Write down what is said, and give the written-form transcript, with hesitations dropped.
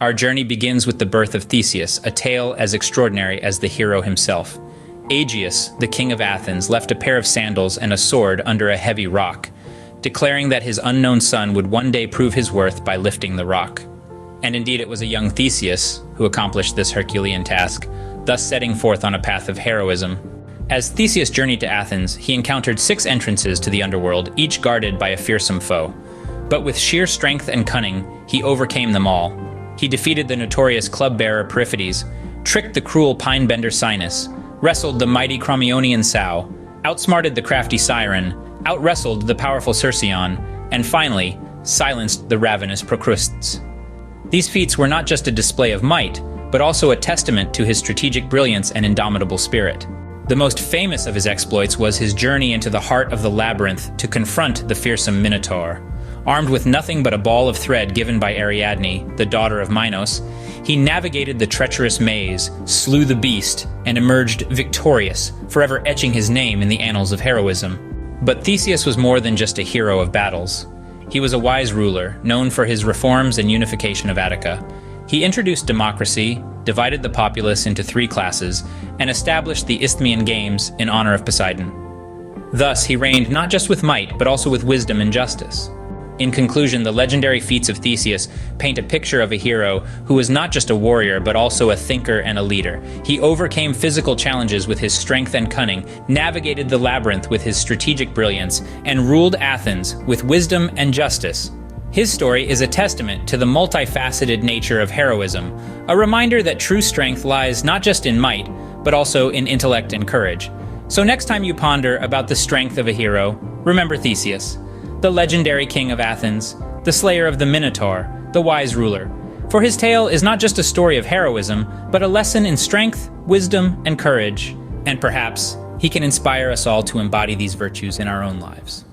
Our journey begins with the birth of Theseus, a tale as extraordinary as the hero himself. Aegeus, the king of Athens, left a pair of sandals and a sword under a heavy rock, declaring that his unknown son would one day prove his worth by lifting the rock. And indeed it was a young Theseus who accomplished this Herculean task, thus setting forth on a path of heroism. As Theseus journeyed to Athens, he encountered 6 entrances to the underworld, each guarded by a fearsome foe. But with sheer strength and cunning, he overcame them all. He defeated the notorious club-bearer Periphetes, tricked the cruel pine-bender Sinus, wrestled the mighty Crommyonian sow, outsmarted the crafty Siren, out-wrestled the powerful Cercyon, and finally, silenced the ravenous Procrustes. These feats were not just a display of might, but also a testament to his strategic brilliance and indomitable spirit. The most famous of his exploits was his journey into the heart of the Labyrinth to confront the fearsome Minotaur. Armed with nothing but a ball of thread given by Ariadne, the daughter of Minos, he navigated the treacherous maze, slew the beast, and emerged victorious, forever etching his name in the annals of heroism. But Theseus was more than just a hero of battles. He was a wise ruler, known for his reforms and unification of Attica. He introduced democracy, divided the populace into 3 classes, and established the Isthmian Games in honor of Poseidon. Thus, he reigned not just with might, but also with wisdom and justice. In conclusion, the legendary feats of Theseus paint a picture of a hero who was not just a warrior, but also a thinker and a leader. He overcame physical challenges with his strength and cunning, navigated the labyrinth with his strategic brilliance, and ruled Athens with wisdom and justice. His story is a testament to the multifaceted nature of heroism, a reminder that true strength lies not just in might, but also in intellect and courage. So next time you ponder about the strength of a hero, remember Theseus, the legendary king of Athens, the slayer of the Minotaur, the wise ruler. For his tale is not just a story of heroism, but a lesson in strength, wisdom, and courage. And perhaps he can inspire us all to embody these virtues in our own lives.